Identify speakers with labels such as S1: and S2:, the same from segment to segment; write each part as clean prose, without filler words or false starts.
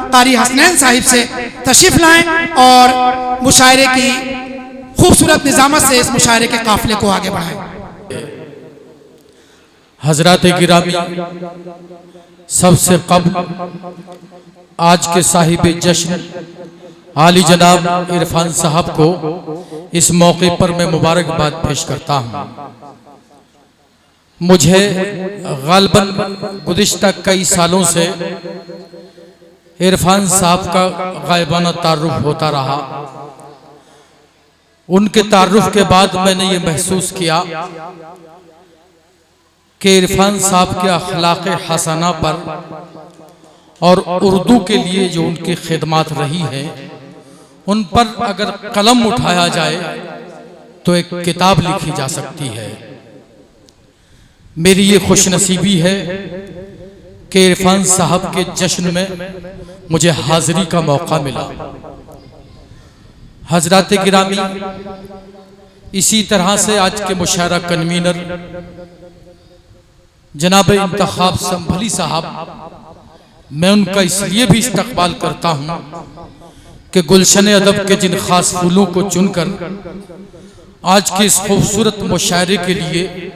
S1: कारी हसनैन साहिब से तशरीफ लाएं और मुशायरे की खूबसूरत निज़ामत से इस मुशायरे के काफिले को आगे बढ़ाएं।
S2: हजरात गिरामी, सबसे कब्ल आज के साहिब जश्न आली जनाब इरफान साहब को इस मौके पर मैं मुबारकबाद पेश करता हूँ। मुझे गालबन गुज़िश्ता कई सालों से इरफान साहब का गायबाना तारुफ होता रहा। उनके तारुफ के बाद मैंने ये महसूस किया कि इरफान साहब के अखलाक हसना पर और उर्दू के लिए जो उनकी खिदमत रही है उन पर अगर कलम उठाया जाए तो एक किताब लिखी जा सकती है। मेरी ये खुशनसीबी है कि इरफान साहब के जश्न में मुझे हाजिरी का मौका मिला। हजरात गिरामी, इसी तरह से आज के मुशायरा कन्वीनर जनाब इंतखाब संभली साहब, मैं उनका इसलिए भी इस्तकबाल करता हूँ कि गुलशन अदब के जिन खास फूलों को चुनकर आज के इस खूबसूरत मुशायरे के लिए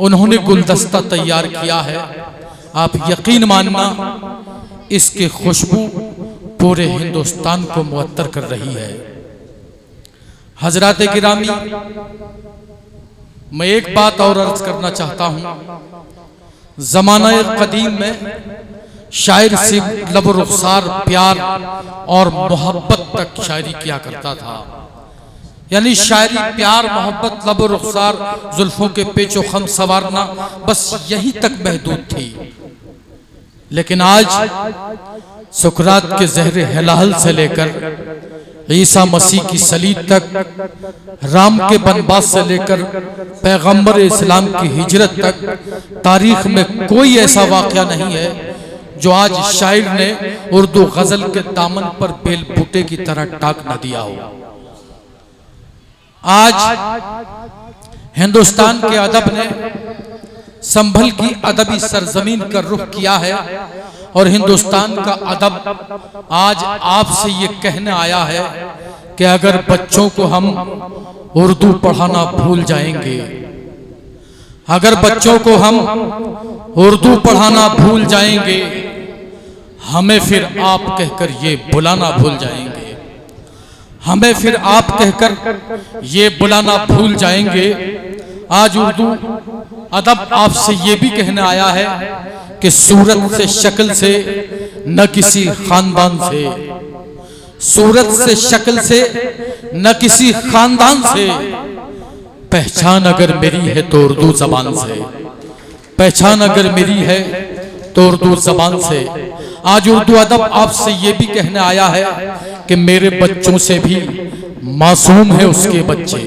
S2: उन्होंने गुलदस्ता तैयार किया है। आप यकीन मानना, इसकी खुशबू पूरे हिंदुस्तान को मुअत्तर कर रही है। हजरात गिरामी, मैं एक बात और अर्ज करना चाहता हूँ। ज़माना कदीम में शायर सिर्फ लब रुखसार, प्यार और मोहब्बत तक शायरी किया करता था। यानी शायरी प्यार, मोहब्बत, लब रुखसार, जुल्फों के पेचो खम सवारना, बस यहीं तक महदूद थी। लेकिन आज सुकरात के ज़हरे हिलाल से लेकर ईसा मसीह की सलीब तक, राम के बनवास से लेकर पैगंबर इस्लाम की हिजरत तक, तारीख में कोई ऐसा वाक़या नहीं है जो आज शायर ने उर्दू गजल के दामन पर बेल बूटे की तरह टाक न दिया हो। आज हिंदुस्तान के अदब ने संभल की अदबी सरजमीन का रुख किया है और हिंदुस्तान का अदब आज आपसे ये कहने आया है कि अगर बच्चों को हम उर्दू पढ़ाना भूल जाएंगे, अगर बच्चों को हम उर्दू पढ़ाना भूल जाएंगे, हमें फिर आप कहकर ये बुलाना भूल जाएंगे, हमें फिर आप कहकर ये बुलाना भूल जाएंगे। आज उर्दू अदब आपसे ये भी कहने आया है कि सूरत से, शक्ल से, न किसी खानदान से, सूरत से, शक्ल से, न किसी खानदान से, पहचान अगर मेरी है तो उर्दू जबान से, पहचान अगर मेरी है तो उर्दू जबान से। आज उर्दू अदब आपसे ये भी कहने आया है कि मेरे बच्चों से भी मासूम है उसके बच्चे,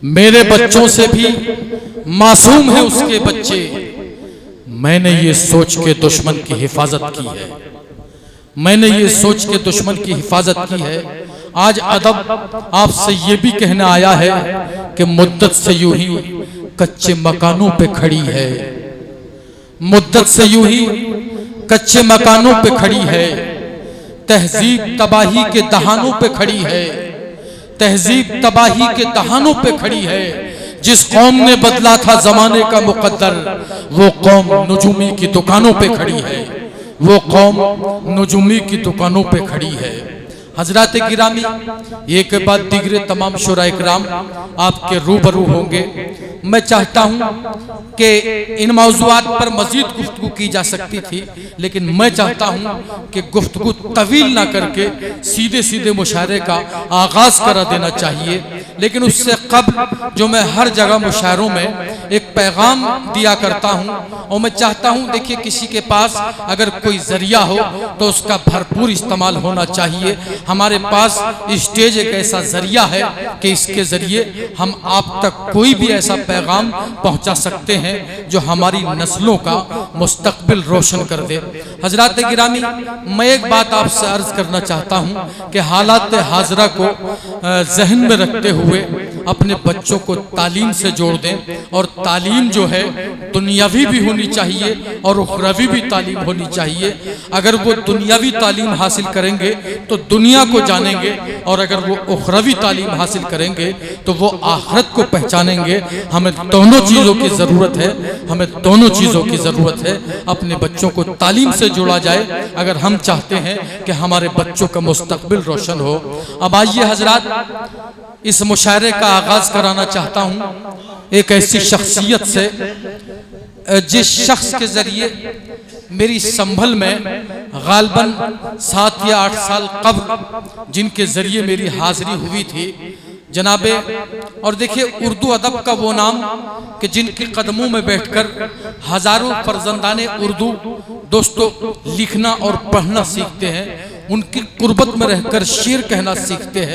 S2: मेरे बच्चों से भी मासूम है उसके बच्चे। मैंने ये सोच के दुश्मन की हिफाजत की है, मैंने ये सोच के दुश्मन की हिफाजत की है। आज अदब आपसे ये भी कहने आया है कि मुद्दत से यूं ही कच्चे मकानों पे खड़ी है, मुद्दत से यूं ही कच्चे मकानों पे खड़ी है, तहजीब तबाही के दहानों पे खड़ी है, तहजीब तबाही के दहानों पे खड़ी है। जिस कौम ने बदला था जमाने का मुकद्दर, वो कौम नुजूमी की दुकानों पे खड़ी है, वो कौम नुजूमी की दुकानों पे खड़ी है। हजरात गिरामी, एक के बाद दीगरे तमाम शुराए किराम आपके रूबरू होंगे। मैं चाहता हूं कि इन मौज़ूआत पर मजीद गुफ्तगू की जा सकती थी, लेकिन मैं चाहता हूं कि गुफ्तगू तवील ना करके सीधे सीधे मुशायरे का आगाज करा देना चाहिए। लेकिन उससे कब्ल जो मैं हर जगह मुशायरों में एक पैगाम दिया करता हूं, और मैं चाहता हूं, देखिए, किसी के पास अगर कोई जरिया हो तो उसका भरपूर इस्तेमाल होना चाहिए। हमारे पास स्टेज एक ऐसा जरिया है कि इसके जरिए हम आप तक कोई भी ऐसा पैगाम पहुंचा सकते हैं जो हमारी नस्लों का मुस्तकबिल रोशन कर दे। हजरात गिरामी, मैं एक बात आपसे अर्ज करना चाहता हूं कि हालात हाजरा को जहन में रखते हुए अपने बच्चों को तालीम से जोड़ दें। और तालीम जो है दुनियावी भी होनी चाहिए और उखरवी भी तालीम होनी चाहिए। अगर वो दुनियावी तालीम हासिल करेंगे तो दुनिया को जानेंगे, और अगर वो उखरवी तालीम हासिल करेंगे तो वो आखिरत को पहचानेंगे। हमें दोनों चीज़ों की ज़रूरत है, हमें दोनों चीज़ों की ज़रूरत है। अपने बच्चों को तालीम से जोड़ा जाए अगर हम चाहते हैं कि हमारे बच्चों का मुस्तकबिल रोशन हो। अब आइए हजरात, इस मुशायरे का आगाज कराना चाहता हूँ एक ऐसी शख्सियत से जिस शख्स के जरिए मेरी संभल में गालबन 7 या 8 साल कब्ल जिनके जरिए मेरी हाजिरी हुई थी जनाबे। और देखिए, उर्दू अदब का वो नाम कि जिनके कदमों में बैठकर हजारों फर्जंदाने उर्दू दोस्तों लिखना और पढ़ना सीखते हैं, उनकी कुर्बत में रहकर शेर कहना सीखते हैं।